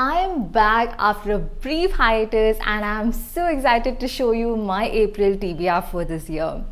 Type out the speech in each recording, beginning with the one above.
I am back after a brief hiatus and I am so excited to show you my April TBR for this year.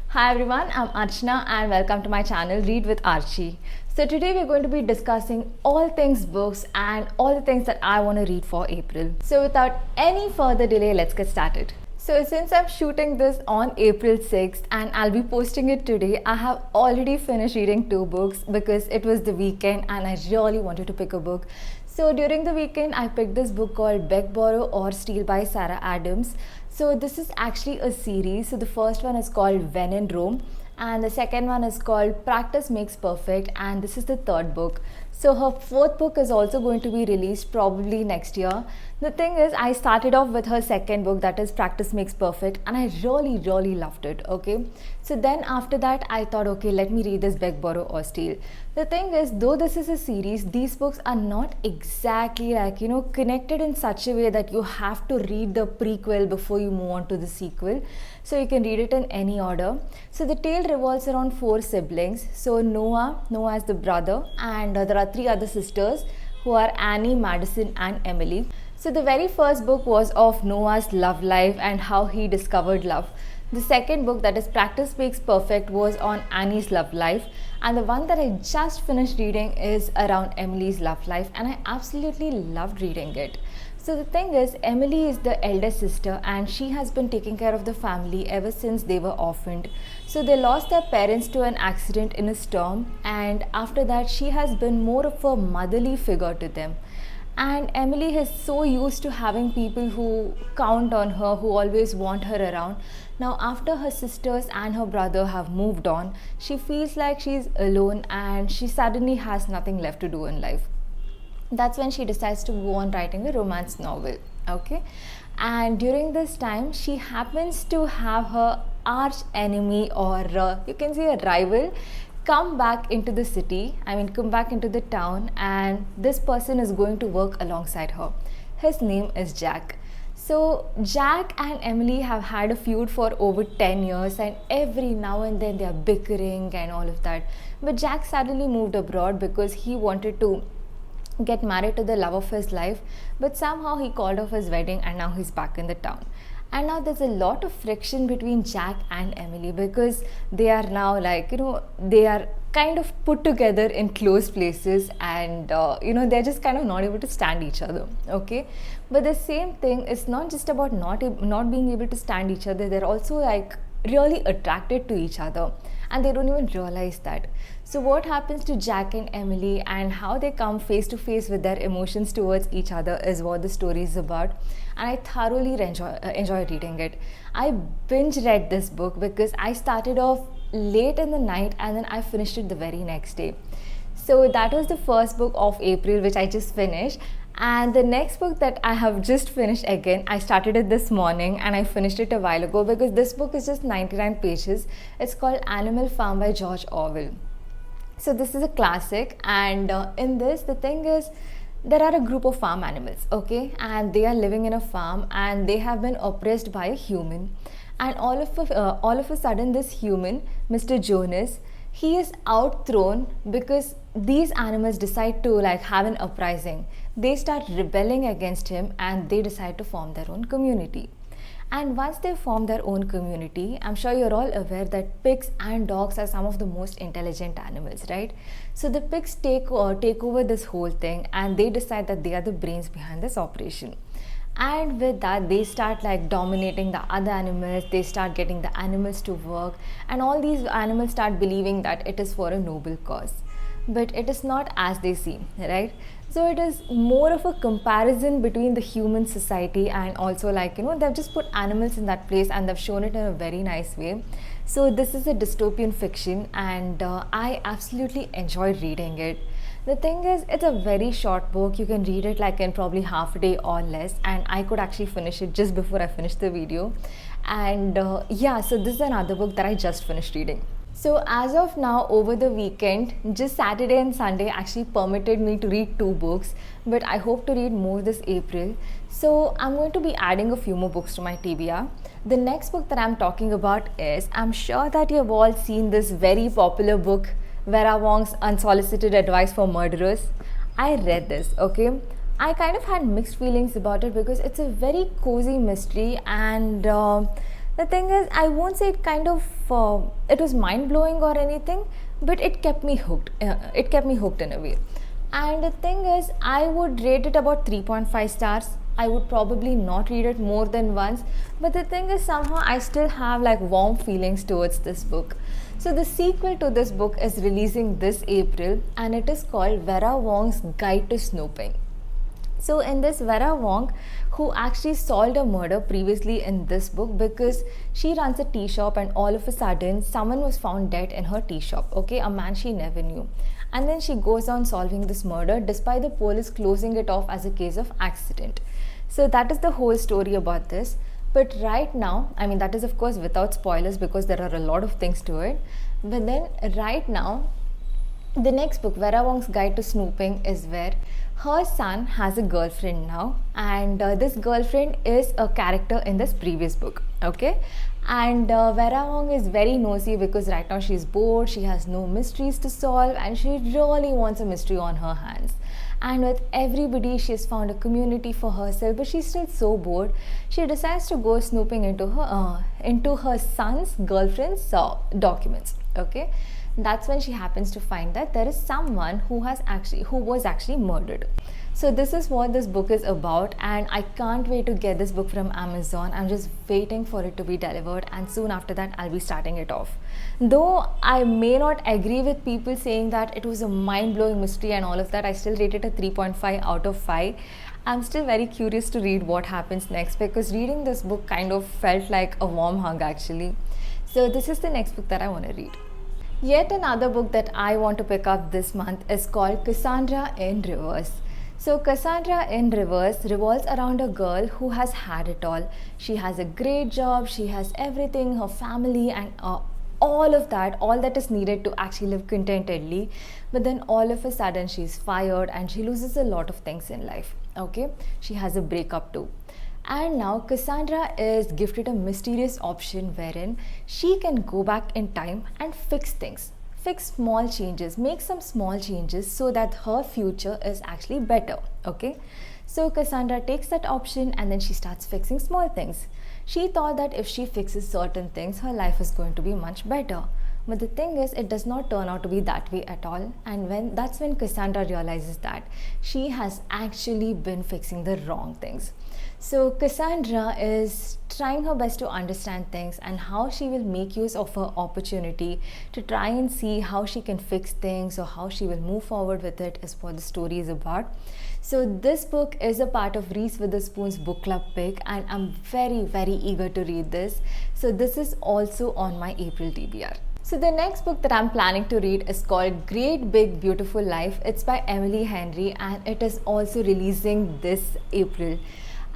Hi everyone, I'm Archana and welcome to my channel Read with Archie. So today we're going to be discussing all things books and all the things that I want to read for April. So without any further delay, let's get started. So since I'm shooting this on April 6th and I'll be posting it today, I have already finished reading 2 books because it was the weekend and I really wanted to pick a book. So during the weekend, I picked this book called Beg, Borrow or Steal by Sarah Adams. So this is actually a series. So the first one is called When in Rome and the second one is called Practice Makes Perfect, and this is the third book. So her fourth book is also going to be released probably next year. The thing is, I started off with her second book, that is Practice Makes Perfect, and I really loved it. Okay, so then after that I thought, okay, let me read this Beg, Borrow or Steal. The thing is, though this is a series, these books are not exactly like, connected in such a way that you have to read the prequel before you move on to the sequel. So you can read it in any order. So the tale revolves around 4 siblings. So Noah is the brother, and there are 3 other sisters who are Annie, Madison and Emily. So the very first book was of Noah's love life and how he discovered love. The second book, that is Practice Makes Perfect, was on Annie's love life, and the one that I just finished reading is around Emily's love life, and I absolutely loved reading it. So the thing is, Emily is the eldest sister and she has been taking care of the family ever since they were orphaned. So they lost their parents to an accident in a storm, and after that she has been more of a motherly figure to them. And Emily is so used to having people who count on her, who always want her around. Now after her sisters and her brother have moved on, she feels like she's alone and she suddenly has nothing left to do in life. That's when she decides to go on writing a romance novel. Okay, and during this time she happens to have her arch enemy, or you can say a rival, come back into the town, and this person is going to work alongside her. His name is Jack. So Jack and Emily have had a feud for over 10 years, and every now and then they are bickering and all of that. But Jack suddenly moved abroad because he wanted to get married to the love of his life, but somehow he called off his wedding and now he's back in the town. And now there's a lot of friction between Jack and Emily because they are now they are kind of put together in close places, and they're just kind of not able to stand each other. Okay, but the same thing is not just about not being able to stand each other, they're also really attracted to each other and they don't even realize that. So what happens to Jack and Emily and how they come face to face with their emotions towards each other is what the story is about, and I thoroughly enjoy reading it. I binge read this book because I started off late in the night and then I finished it the very next day. So that was the first book of April which I just finished. And the next book that I have just finished, again, I started it this morning and I finished it a while ago because this book is just 99 pages. It's called Animal Farm by George Orwell. So this is a classic, and in this, the thing is, there are a group of farm animals, okay, and they are living in a farm and they have been oppressed by a human. And all of a sudden, this human, Mr. Jonas, he is outthrown because these animals decide to have an uprising. They start rebelling against him and they decide to form their own community. And once they form their own community, I'm sure you're all aware that pigs and dogs are some of the most intelligent animals, right? So the pigs take over this whole thing and they decide that they are the brains behind this operation. And with that, they start dominating the other animals. They start getting the animals to work, and all these animals start believing that it is for a noble cause. But it is not as they seem, right? So it is more of a comparison between the human society and also they've just put animals in that place and they've shown it in a very nice way. So this is a dystopian fiction, and I absolutely enjoyed reading it. The thing is, it's a very short book. You can read it in probably half a day or less, and I could actually finish it just before I finished the video. And so this is another book that I just finished reading. So as of now, over the weekend, just Saturday and Sunday actually permitted me to read 2 books, but I hope to read more this April. So I'm going to be adding a few more books to my TBR. The next book that I'm talking about is, I'm sure that you've all seen this very popular book, Vera Wong's Unsolicited Advice for Murderers. I read this, okay? I kind of had mixed feelings about it because it's a very cozy mystery, and the thing is, I won't say it was mind blowing or anything, but it kept me hooked. It kept me hooked in a way. And the thing is, I would rate it about 3.5 stars. I would probably not read it more than once, but the thing is, somehow I still have like warm feelings towards this book. So the sequel to this book is releasing this April, and it is called Vera Wong's Guide to Snooping. So in this, Vera Wong, who actually solved a murder previously in this book, because she runs a tea shop and all of a sudden someone was found dead in her tea shop, okay, a man she never knew. And then she goes on solving this murder despite the police closing it off as a case of accident. So that is the whole story about this. But right now, I mean, that is of course without spoilers because there are a lot of things to it. But then right now, the next book, Vera Wong's Guide to Snooping, is where her son has a girlfriend now, and this girlfriend is a character in this previous book, okay? And Vera Wong is very nosy because right now she's bored, she has no mysteries to solve, and she really wants a mystery on her hands. And with everybody, she's found a community for herself, but she's still so bored. She decides to go snooping into her son's girlfriend's documents, okay? That's when she happens to find that there is someone who was actually murdered. So this is what this book is about, and I can't wait to get this book from Amazon. I'm just waiting for it to be delivered, and soon after that I'll be starting it off. Though I may not agree with people saying that it was a mind-blowing mystery and all of that, I still rate it a 3.5 out of 5. I'm still very curious to read what happens next, because reading this book kind of felt like a warm hug actually. So this is the next book that I want to read. Yet another book that I want to pick up this month is called Cassandra in Reverse. So Cassandra in Reverse revolves around a girl who has had it all. She has a great job, she has everything, her family and all that is needed to actually live contentedly. But then all of a sudden she's fired and she loses a lot of things in life. Okay, she has a breakup too. And now Cassandra is gifted a mysterious option wherein she can go back in time and fix things. Fix small changes, make some small changes so that her future is actually better, okay? So Cassandra takes that option and then she starts fixing small things. She thought that if she fixes certain things, her life is going to be much better. But the thing is, it does not turn out to be that way at all. And that's when Cassandra realizes that she has actually been fixing the wrong things. So Cassandra is trying her best to understand things and how she will make use of her opportunity to try and see how she can fix things or how she will move forward with it is what the story is about. So this book is a part of Reese Witherspoon's book club pick, and I'm very, very eager to read this. So this is also on my April TBR. So the next book that I'm planning to read is called Great Big Beautiful Life. It's by Emily Henry and it is also releasing this April.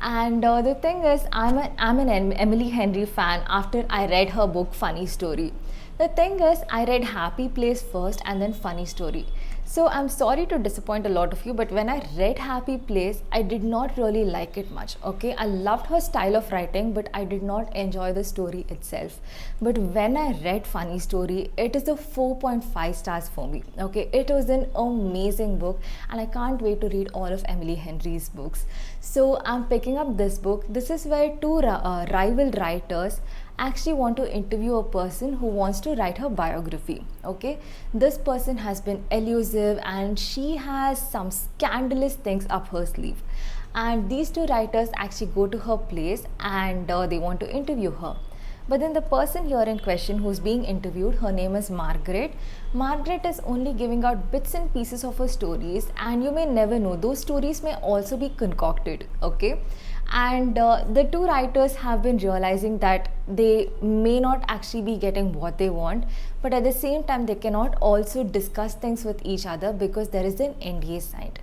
And the thing is, I'm an Emily Henry fan after I read her book Funny Story. The thing is, I read Happy Place first and then Funny Story. So I'm sorry to disappoint a lot of you, but when I read Happy Place, I did not really like it much, okay? I loved her style of writing, but I did not enjoy the story itself. But when I read Funny Story, it is a 4.5 stars for me, okay? It was an amazing book and I can't wait to read all of Emily Henry's books. So I'm picking up this book. This is where two rival writers actually want to interview a person who wants to write her biography, okay? This person has been elusive and she has some scandalous things up her sleeve. And these two writers actually go to her place and they want to interview her. But then the person here in question who's being interviewed, her name is Margaret. Margaret is only giving out bits and pieces of her stories, and you may never know, those stories may also be concocted, okay? And the two writers have been realizing that they may not actually be getting what they want, but at the same time they cannot also discuss things with each other because there is an NDA signed.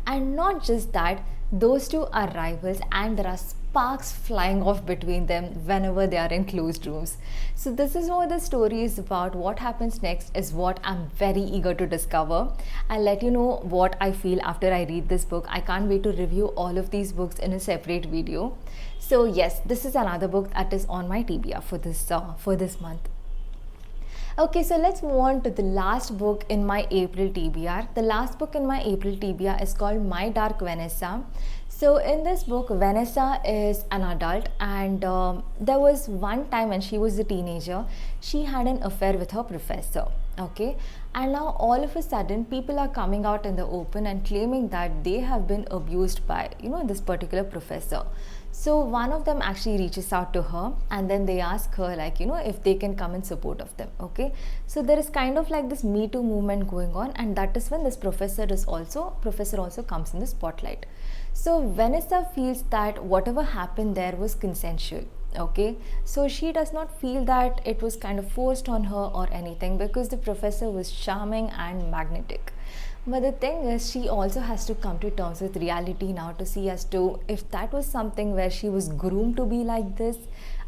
And not just that, those two are rivals and there are sparks flying off between them whenever they are in closed rooms. So this is what the story is about. What happens next is what I'm very eager to discover. I'll let you know what I feel after I read this book. I can't wait to review all of these books in a separate video. So yes, this is another book that is on my TBR for this month. Okay, so let's move on to the last book in my April TBR. The last book in my April TBR is called My Dark Vanessa. So in this book, Vanessa is an adult, and there was one time when she was a teenager, she had an affair with her professor. Okay, and now all of a sudden people are coming out in the open and claiming that they have been abused by this particular professor. So one of them actually reaches out to her, and then they ask her, like, if they can come in support of them. Okay, so there is kind of like this Me Too movement going on, and that is when this professor also comes in the spotlight. So Vanessa feels that whatever happened there was consensual. Okay, so she does not feel that it was kind of forced on her or anything, because the professor was charming and magnetic. But the thing is, she also has to come to terms with reality now to see as to if that was something where she was groomed to be like this,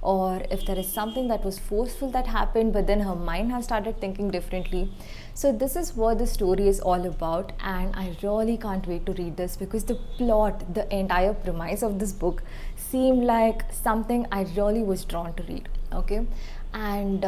or if there is something that was forceful that happened, but then her mind has started thinking differently. So this is what the story is all about, and I really can't wait to read this, because the plot, the entire premise of this book seemed like something I really was drawn to read. Okay, and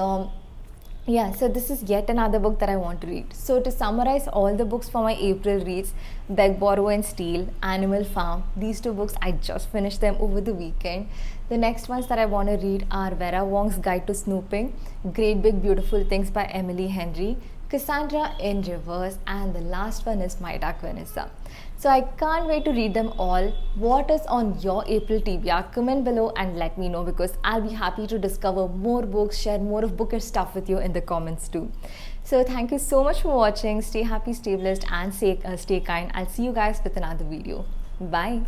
yeah, so this is yet another book that I want to read. So to summarize all the books for my April reads, Beg, Borrow and Steal, Animal Farm, these two books, I just finished them over the weekend. The next ones that I want to read are Vera Wong's Guide to Snooping, Great Big Beautiful Things by Emily Henry, Cassandra in Reverse, and the last one is My Dark Vanessa. So I can't wait to read them all. What is on your April TBR? Comment below and let me know, because I'll be happy to discover more books, share more of bookish stuff with you in the comments too. So thank you so much for watching. Stay happy, stay blessed, and stay kind. I'll see you guys with another video. Bye.